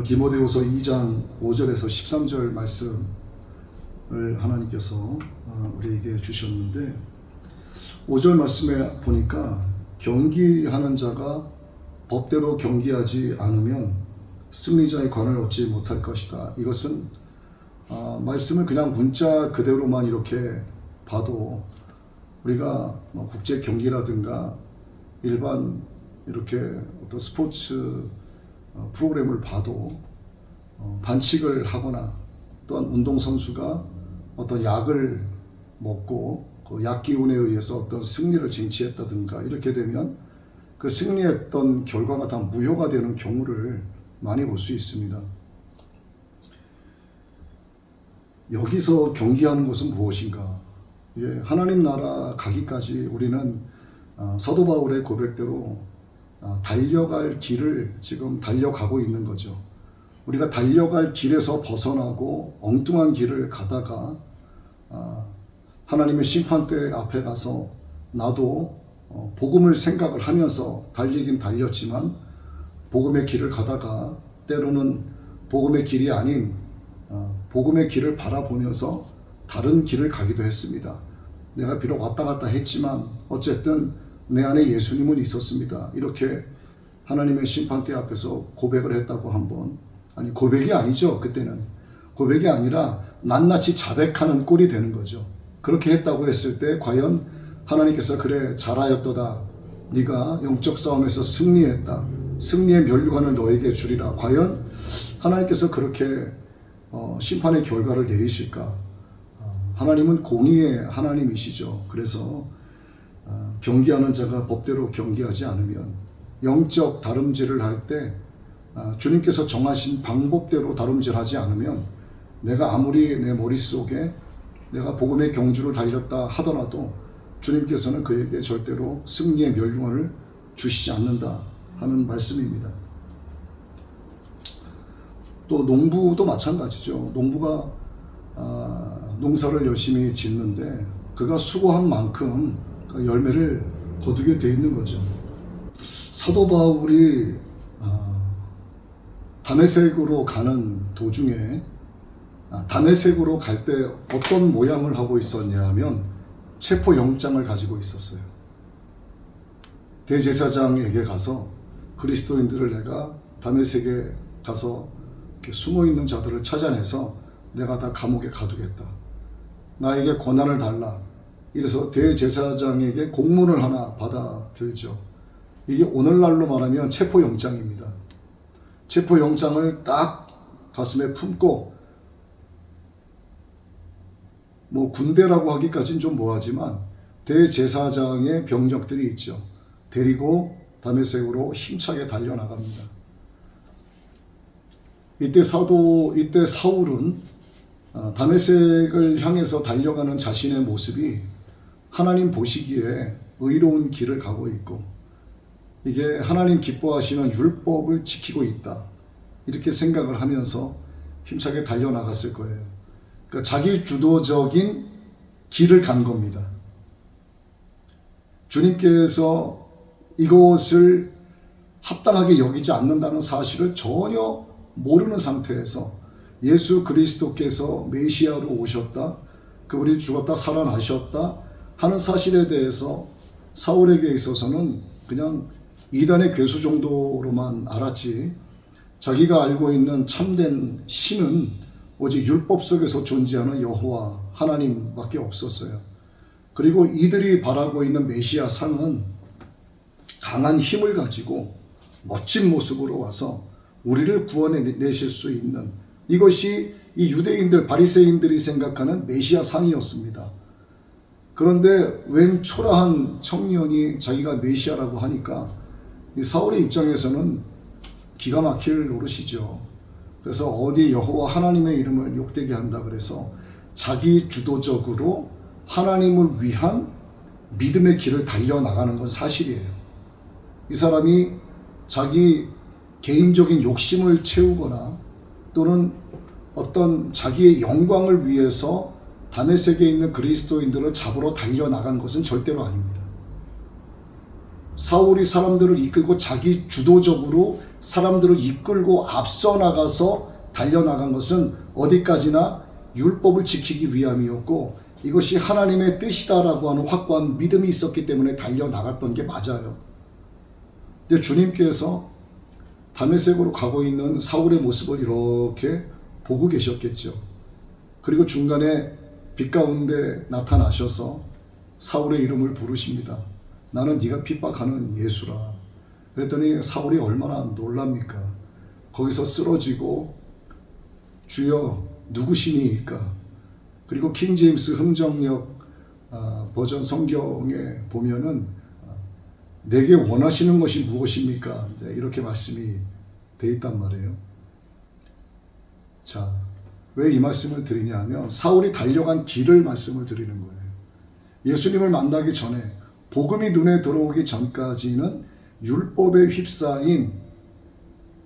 디모데후서 2장 5절에서 13절 말씀을 하나님께서 우리에게 주셨는데, 5절 말씀에 보니까 경기하는 자가 법대로 경기하지 않으면 승리자의 관을 얻지 못할 것이다. 이것은 말씀을 그냥 문자 그대로만 이렇게 봐도 우리가 국제 경기라든가 일반 이렇게 어떤 스포츠 프로그램을 봐도 반칙을 하거나 또한 운동선수가 어떤 약을 먹고 그 약기운에 의해서 어떤 승리를 쟁취했다든가 이렇게 되면 그 승리했던 결과가 다 무효가 되는 경우를 많이 볼 수 있습니다. 여기서 경기하는 것은 무엇인가? 하나님 나라 가기까지 우리는 사도 바울의 고백대로 달려갈 길을 지금 달려가고 있는 거죠. 우리가 달려갈 길에서 벗어나고 엉뚱한 길을 가다가 하나님의 심판대 앞에 가서 나도 복음을 생각을 하면서 달리긴 달렸지만 복음의 길을 가다가 때로는 복음의 길이 아닌 복음의 길을 바라보면서 다른 길을 가기도 했습니다. 내가 비록 왔다 갔다 했지만 어쨌든 내 안에 예수님은 있었습니다. 이렇게 하나님의 심판대 앞에서 고백을 했다고 한번, 아니 고백이 아니죠. 그때는 고백이 아니라 낱낱이 자백하는 꼴이 되는 거죠. 그렇게 했다고 했을 때 과연 하나님께서 그래 잘하였도다, 네가 영적 싸움에서 승리했다, 승리의 면류관을 너에게 주리라, 과연 하나님께서 그렇게 심판의 결과를 내리실까? 하나님은 공의의 하나님이시죠. 그래서 경기하는 자가 법대로 경기하지 않으면, 영적 다름질을 할 때 주님께서 정하신 방법대로 다름질하지 않으면 내가 아무리 내 머릿속에 내가 복음의 경주를 달렸다 하더라도 주님께서는 그에게 절대로 승리의 멸류관을 주시지 않는다 하는 말씀입니다. 또 농부도 마찬가지죠. 농부가 농사를 열심히 짓는데 그가 수고한 만큼 그 열매를 거두게 돼 있는 거죠. 사도 바울이 다메섹으로 가는 도중에 다메섹으로 갈 때 어떤 모양을 하고 있었냐 하면 체포영장을 가지고 있었어요. 대제사장에게 가서 그리스도인들을 내가 다메섹에 가서 이렇게 숨어있는 자들을 찾아내서 내가 다 감옥에 가두겠다, 나에게 권한을 달라, 이래서 대제사장에게 공문을 하나 받아들죠. 이게 오늘날로 말하면 체포영장입니다. 체포영장을 딱 가슴에 품고, 뭐 군대라고 하기까지는 좀 뭐하지만 대제사장의 병력들이 있죠. 데리고 다메섹으로 힘차게 달려나갑니다. 이때 사울은 다메섹을 향해서 달려가는 자신의 모습이 하나님 보시기에 의로운 길을 가고 있고, 이게 하나님 기뻐하시는 율법을 지키고 있다, 이렇게 생각을 하면서 힘차게 달려나갔을 거예요. 그러니까 자기 주도적인 길을 간 겁니다. 주님께서 이것을 합당하게 여기지 않는다는 사실을 전혀 모르는 상태에서 예수 그리스도께서 메시아로 오셨다, 그분이 죽었다 살아나셨다 하는 사실에 대해서 사울에게 있어서는 그냥 이단의 괴수 정도로만 알았지, 자기가 알고 있는 참된 신은 오직 율법 속에서 존재하는 여호와 하나님밖에 없었어요. 그리고 이들이 바라고 있는 메시아 상은 강한 힘을 가지고 멋진 모습으로 와서 우리를 구원해내실 수 있는, 이것이 이 유대인들 바리새인들이 생각하는 메시아 상이었습니다. 그런데 웬 초라한 청년이 자기가 메시아라고 하니까 이 사울의 입장에서는 기가 막힐 노릇이죠. 그래서 어디 여호와 하나님의 이름을 욕되게 한다 그래서 자기 주도적으로 하나님을 위한 믿음의 길을 달려나가는 건 사실이에요. 이 사람이 자기 개인적인 욕심을 채우거나 또는 어떤 자기의 영광을 위해서 다메섹에 있는 그리스도인들을 잡으러 달려나간 것은 절대로 아닙니다. 사울이 사람들을 이끌고 자기 주도적으로 사람들을 이끌고 앞서 나가서 달려나간 것은 어디까지나 율법을 지키기 위함이었고 이것이 하나님의 뜻이다라고 하는 확고한 믿음이 있었기 때문에 달려나갔던 게 맞아요. 근데 주님께서 다메섹으로 가고 있는 사울의 모습을 이렇게 보고 계셨겠죠. 그리고 중간에 빛 가운데 나타나셔서 사울의 이름을 부르십니다. 나는 네가 핍박하는 예수라. 그랬더니 사울이 얼마나 놀랍니까? 거기서 쓰러지고 주여 누구시니까? 그리고 킹제임스 흥정역 버전 성경에 보면은 내게 원하시는 것이 무엇입니까? 이제 이렇게 말씀이 돼 있단 말이에요. 자, 왜 이 말씀을 드리냐 하면 사울이 달려간 길을 말씀을 드리는 거예요. 예수님을 만나기 전에 복음이 눈에 들어오기 전까지는 율법에 휩싸인,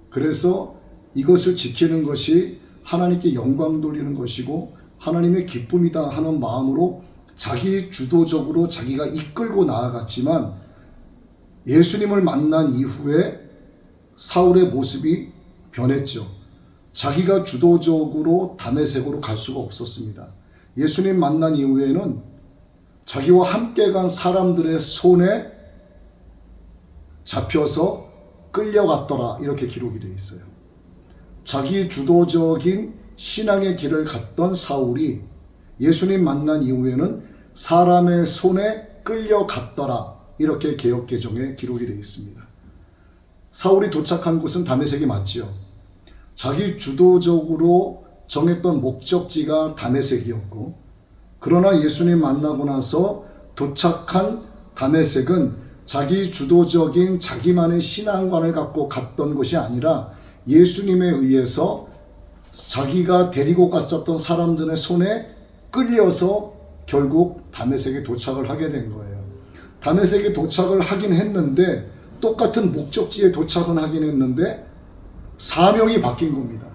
그래서 이것을 지키는 것이 하나님께 영광 돌리는 것이고 하나님의 기쁨이다 하는 마음으로 자기 주도적으로 자기가 이끌고 나아갔지만 예수님을 만난 이후에 사울의 모습이 변했죠. 자기가 주도적으로 다메섹으로 갈 수가 없었습니다. 예수님 만난 이후에는 자기와 함께 간 사람들의 손에 잡혀서 끌려갔더라 이렇게 기록이 되어 있어요. 자기 주도적인 신앙의 길을 갔던 사울이 예수님 만난 이후에는 사람의 손에 끌려갔더라 이렇게 개역개정에 기록이 되어 있습니다. 사울이 도착한 곳은 다메섹이 맞지요. 자기 주도적으로 정했던 목적지가 다메섹이었고, 그러나 예수님 만나고 나서 도착한 다메섹은 자기 주도적인 자기만의 신앙관을 갖고 갔던 곳이 아니라 예수님에 의해서 자기가 데리고 갔었던 사람들의 손에 끌려서 결국 다메섹에 도착을 하게 된 거예요. 다메섹에 도착을 하긴 했는데 똑같은 목적지에 도착은 하긴 했는데 사명이 바뀐 겁니다.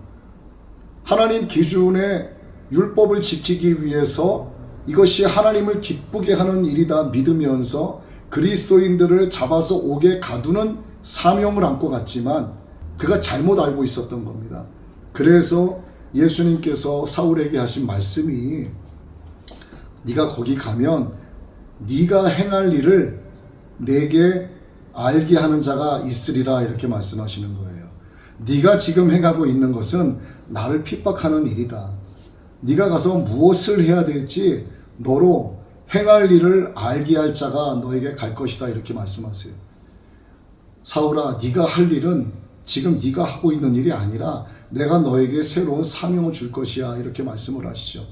하나님 기준의 율법을 지키기 위해서 이것이 하나님을 기쁘게 하는 일이다 믿으면서 그리스도인들을 잡아서 옥에 가두는 사명을 안고 갔지만 그가 잘못 알고 있었던 겁니다. 그래서 예수님께서 사울에게 하신 말씀이 네가 거기 가면 네가 행할 일을 내게 알게 하는 자가 있으리라 이렇게 말씀하시는 거예요. 네가 지금 행하고 있는 것은 나를 핍박하는 일이다. 네가 가서 무엇을 해야 될지 너로 행할 일을 알게 할 자가 너에게 갈 것이다 이렇게 말씀하세요. 사울아, 네가 할 일은 지금 네가 하고 있는 일이 아니라 내가 너에게 새로운 사명을 줄 것이야 이렇게 말씀을 하시죠.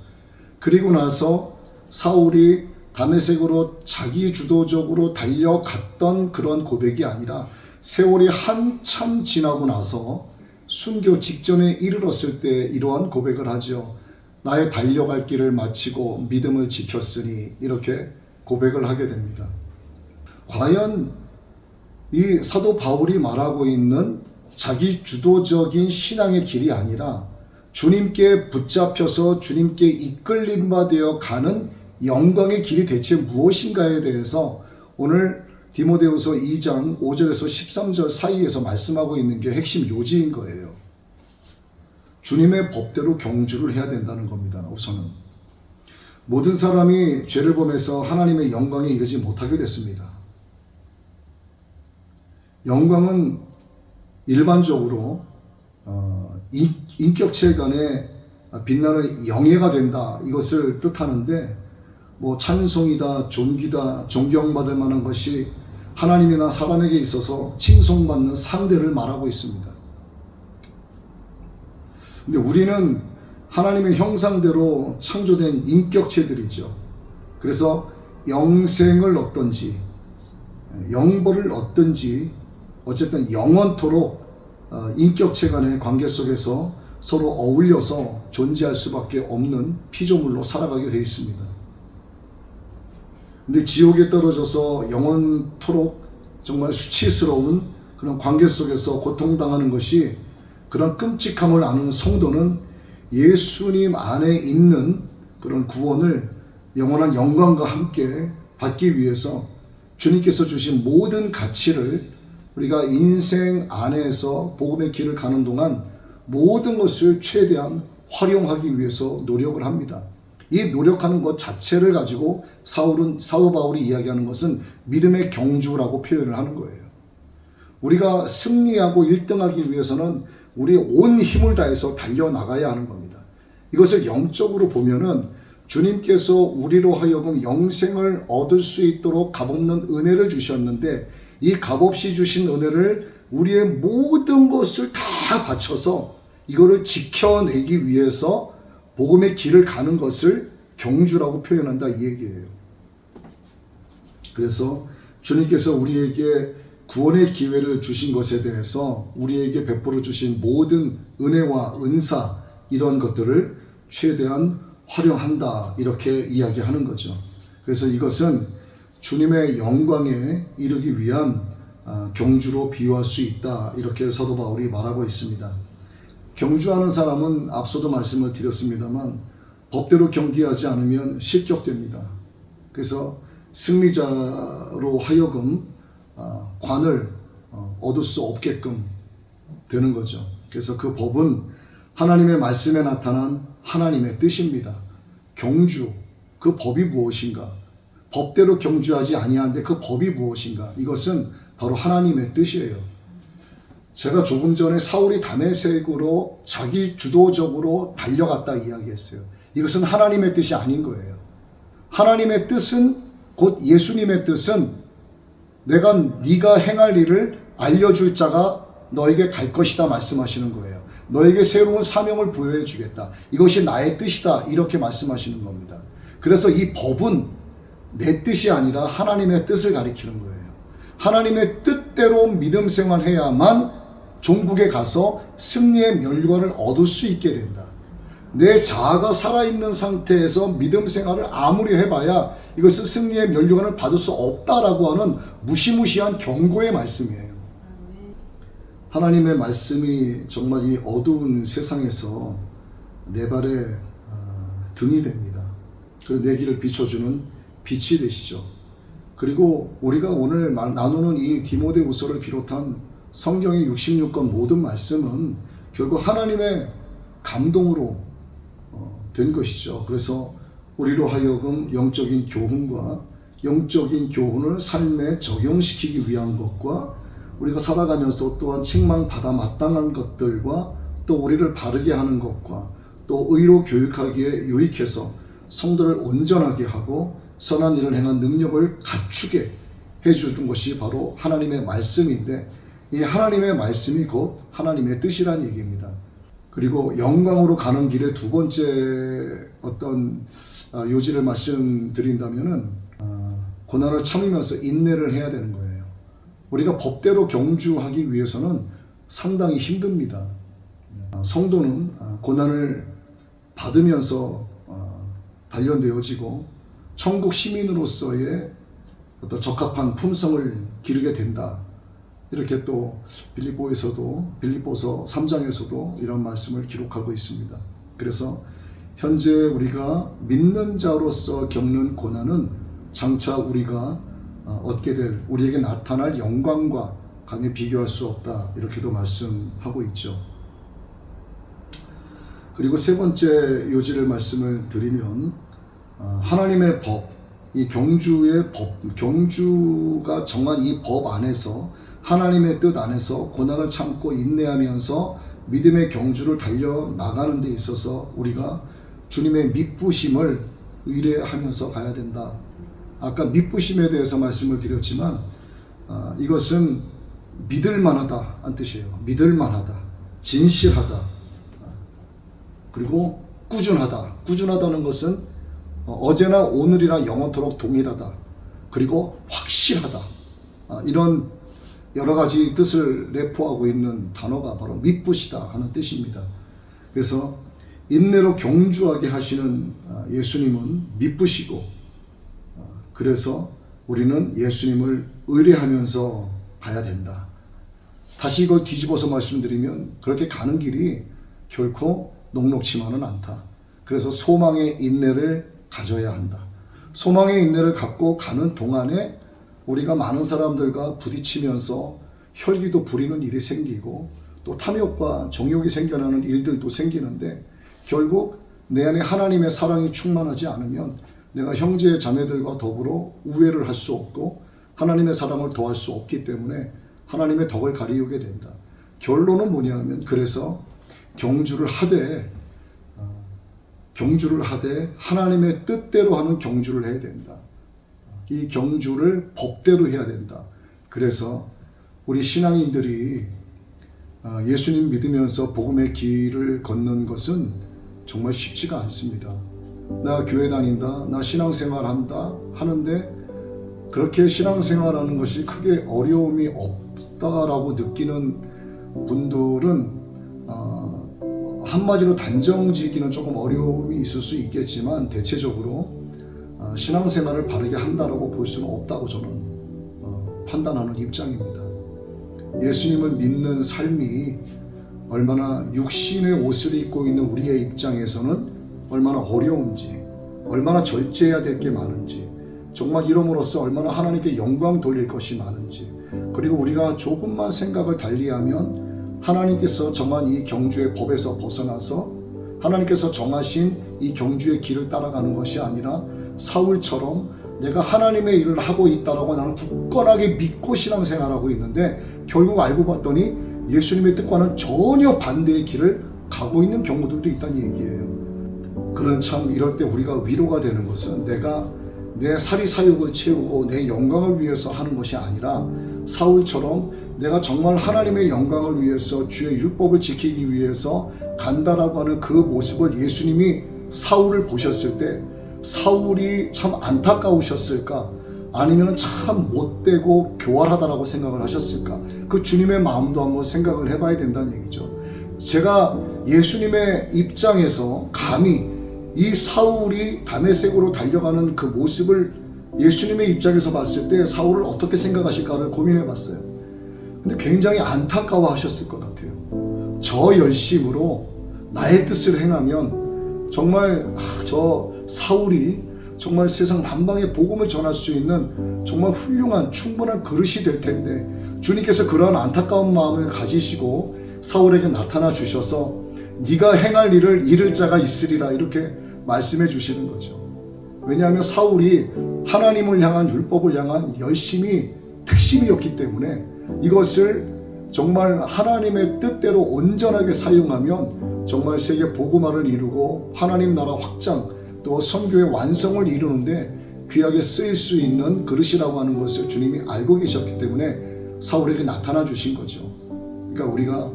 그리고 나서 사울이 다메섹으로 자기 주도적으로 달려갔던 그런 고백이 아니라 세월이 한참 지나고 나서 순교 직전에 이르렀을 때 이러한 고백을 하죠. 나의 달려갈 길을 마치고 믿음을 지켰으니 이렇게 고백을 하게 됩니다. 과연 이 사도 바울이 말하고 있는 자기 주도적인 신앙의 길이 아니라 주님께 붙잡혀서 주님께 이끌림바 되어 가는 영광의 길이 대체 무엇인가에 대해서 오늘 디모데후서 2장 5절에서 13절 사이에서 말씀하고 있는 게 핵심 요지인 거예요. 주님의 법대로 경주를 해야 된다는 겁니다. 우선은 모든 사람이 죄를 범해서 하나님의 영광에 이르지 못하게 됐습니다. 영광은 일반적으로 인격체 간에 빛나는 영예가 된다 이것을 뜻하는데 뭐 찬송이다, 존귀다, 존경받을 만한 것이 하나님이나 사람에게 있어서 칭송받는 상대를 말하고 있습니다. 근데 우리는 하나님의 형상대로 창조된 인격체들이죠. 그래서 영생을 얻든지 영벌을 얻든지 어쨌든 영원토록 인격체 간의 관계 속에서 서로 어울려서 존재할 수밖에 없는 피조물로 살아가게 되어 있습니다. 근데 지옥에 떨어져서 영원토록 정말 수치스러운 그런 관계 속에서 고통당하는 것이 그런 끔찍함을 아는 성도는 예수님 안에 있는 그런 구원을 영원한 영광과 함께 받기 위해서 주님께서 주신 모든 가치를 우리가 인생 안에서 복음의 길을 가는 동안 모든 것을 최대한 활용하기 위해서 노력을 합니다. 이 노력하는 것 자체를 가지고 사도 바울이 이야기하는 것은 믿음의 경주라고 표현을 하는 거예요. 우리가 승리하고 1등하기 위해서는 우리 온 힘을 다해서 달려나가야 하는 겁니다. 이것을 영적으로 보면은 주님께서 우리로 하여금 영생을 얻을 수 있도록 값없는 은혜를 주셨는데, 이 값없이 주신 은혜를 우리의 모든 것을 다 바쳐서 이거를 지켜내기 위해서 복음의 길을 가는 것을 경주라고 표현한다, 이 얘기예요. 그래서 주님께서 우리에게 구원의 기회를 주신 것에 대해서 우리에게 베풀어 주신 모든 은혜와 은사, 이런 것들을 최대한 활용한다, 이렇게 이야기하는 거죠. 그래서 이것은 주님의 영광에 이르기 위한 경주로 비유할 수 있다, 이렇게 사도 바울이 말하고 있습니다. 경주하는 사람은 앞서도 말씀을 드렸습니다만 법대로 경기하지 않으면 실격됩니다. 그래서 승리자로 하여금 관을 얻을 수 없게끔 되는 거죠. 그래서 그 법은 하나님의 말씀에 나타난 하나님의 뜻입니다. 경주, 그 법이 무엇인가? 법대로 경주하지 아니하는데 그 법이 무엇인가? 이것은 바로 하나님의 뜻이에요. 제가 조금 전에 사울이 다메섹으로 자기 주도적으로 달려갔다 이야기했어요. 이것은 하나님의 뜻이 아닌 거예요. 하나님의 뜻은, 곧 예수님의 뜻은 네가 행할 일을 알려줄 자가 너에게 갈 것이다 말씀하시는 거예요. 너에게 새로운 사명을 부여해 주겠다. 이것이 나의 뜻이다, 이렇게 말씀하시는 겁니다. 그래서 이 법은 내 뜻이 아니라 하나님의 뜻을 가리키는 거예요. 하나님의 뜻대로 믿음 생활해야만 종국에 가서 승리의 멸관을 얻을 수 있게 된다. 내 자아가 살아있는 상태에서 믿음 생활을 아무리 해봐야 이것은 승리의 멸관을 받을 수 없다라고 하는 무시무시한 경고의 말씀이에요. 하나님의 말씀이 정말 이 어두운 세상에서 내 발의 등이 됩니다. 그리고 내 길을 비춰주는 빛이 되시죠. 그리고 우리가 오늘 나누는 이 디모데후서를 비롯한 성경의 66권 모든 말씀은 결국 하나님의 감동으로 된 것이죠. 그래서 우리로 하여금 영적인 교훈과 영적인 교훈을 삶에 적용시키기 위한 것과 우리가 살아가면서 또한 책망받아 마땅한 것들과 또 우리를 바르게 하는 것과 또 의로 교육하기에 유익해서 성도를 온전하게 하고 선한 일을 행한 능력을 갖추게 해주는 것이 바로 하나님의 말씀인데, 이 하나님의 말씀이 곧 하나님의 뜻이라는 얘기입니다. 그리고 영광으로 가는 길의 두 번째 어떤 요지를 말씀드린다면은 고난을 참으면서 인내를 해야 되는 거예요. 우리가 법대로 경주하기 위해서는 상당히 힘듭니다. 성도는 고난을 받으면서 단련되어지고 천국 시민으로서의 어떤 적합한 품성을 기르게 된다. 이렇게 또 빌립보서 3장에서도 이런 말씀을 기록하고 있습니다. 그래서 현재 우리가 믿는 자로서 겪는 고난은 장차 우리가 얻게 될, 우리에게 나타날 영광과 감히 비교할 수 없다, 이렇게도 말씀하고 있죠. 그리고 세 번째 요지를 말씀을 드리면 하나님의 법, 이 경주의 법, 경주가 정한 이 법 안에서 하나님의 뜻 안에서 고난을 참고 인내하면서 믿음의 경주를 달려나가는 데 있어서 우리가 주님의 미쁘심을 의뢰하면서 가야 된다. 아까 미쁘심에 대해서 말씀을 드렸지만 이것은 믿을만하다 한 뜻이에요. 믿을만하다, 진실하다, 그리고 꾸준하다. 꾸준하다는 것은 어제나 오늘이나 영원토록 동일하다, 그리고 확실하다, 이런 여러 가지 뜻을 내포하고 있는 단어가 바로 미쁘시다 하는 뜻입니다. 그래서 인내로 경주하게 하시는 예수님은 미쁘시고, 그래서 우리는 예수님을 의뢰하면서 가야 된다. 다시 이걸 뒤집어서 말씀드리면 그렇게 가는 길이 결코 녹록지만은 않다. 그래서 소망의 인내를 가져야 한다. 소망의 인내를 갖고 가는 동안에 우리가 많은 사람들과 부딪히면서 혈기도 부리는 일이 생기고 또 탐욕과 정욕이 생겨나는 일들도 생기는데, 결국 내 안에 하나님의 사랑이 충만하지 않으면 내가 형제 자매들과 더불어 우애를 할 수 없고 하나님의 사랑을 더할 수 없기 때문에 하나님의 덕을 가리우게 된다. 결론은 뭐냐면, 그래서 경주를 하되 하나님의 뜻대로 하는 경주를 해야 된다. 이 경주를 법대로 해야 된다. 그래서 우리 신앙인들이 예수님 믿으면서 복음의 길을 걷는 것은 정말 쉽지가 않습니다. 나 교회 다닌다, 나 신앙생활 한다 하는데, 그렇게 신앙생활하는 것이 크게 어려움이 없다라고 느끼는 분들은 한마디로 단정지기는 조금 어려움이 있을 수 있겠지만, 대체적으로 신앙생활을 바르게 한다라고 볼 수는 없다고 저는 판단하는 입장입니다. 예수님을 믿는 삶이 얼마나 육신의 옷을 입고 있는 우리의 입장에서는 얼마나 어려운지, 얼마나 절제해야 될 게 많은지, 정말 이름으로써 얼마나 하나님께 영광 돌릴 것이 많은지, 그리고 우리가 조금만 생각을 달리하면 하나님께서 정한 이 경주의 법에서 벗어나서 하나님께서 정하신 이 경주의 길을 따라가는 것이 아니라 사울처럼 내가 하나님의 일을 하고 있다라고 나는 굳건하게 믿고 신앙생활하고 있는데, 결국 알고 봤더니 예수님의 뜻과는 전혀 반대의 길을 가고 있는 경우들도 있다는 얘기예요. 그런 참 이럴 때 우리가 위로가 되는 것은, 내가 내 사리사욕을 채우고 내 영광을 위해서 하는 것이 아니라 사울처럼 내가 정말 하나님의 영광을 위해서 주의 율법을 지키기 위해서 간다라고 하는 그 모습을 예수님이 사울을 보셨을 때 사울이 참 안타까우셨을까, 아니면 참 못되고 교활하다라고 생각을 하셨을까, 그 주님의 마음도 한번 생각을 해봐야 된다는 얘기죠. 제가 예수님의 입장에서 감히 이 사울이 다메섹으로 달려가는 그 모습을 예수님의 입장에서 봤을 때 사울을 어떻게 생각하실까를 고민해 봤어요. 근데 굉장히 안타까워 하셨을 것 같아요. 저 열심으로 나의 뜻을 행하면 정말 저 사울이 정말 세상 만방에 복음을 전할 수 있는 정말 훌륭한 충분한 그릇이 될 텐데, 주님께서 그러한 안타까운 마음을 가지시고 사울에게 나타나 주셔서 네가 행할 일을 이룰 자가 있으리라 이렇게 말씀해 주시는 거죠. 왜냐하면 사울이 하나님을 향한 율법을 향한 열심이 특심이었기 때문에 이것을 정말 하나님의 뜻대로 온전하게 사용하면 정말 세계 복음화를 이루고 하나님 나라 확장 또 선교의 완성을 이루는데 귀하게 쓰일 수 있는 그릇이라고 하는 것을 주님이 알고 계셨기 때문에 사울에게 나타나 주신 거죠. 그러니까 우리가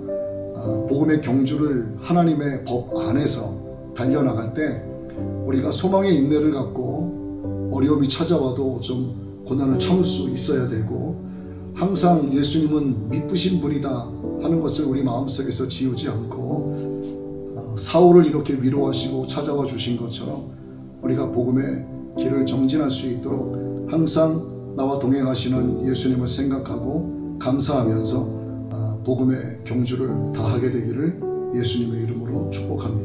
복음의 경주를 하나님의 법 안에서 달려나갈 때 우리가 소망의 인내를 갖고 어려움이 찾아와도 좀 고난을 참을 수 있어야 되고, 항상 예수님은 미쁘신 분이다 하는 것을 우리 마음속에서 지우지 않고 사울을 이렇게 위로하시고 찾아와 주신 것처럼 우리가 복음의 길을 정진할 수 있도록 항상 나와 동행하시는 예수님을 생각하고 감사하면서 복음의 경주를 다하게 되기를 예수님의 이름으로 축복합니다.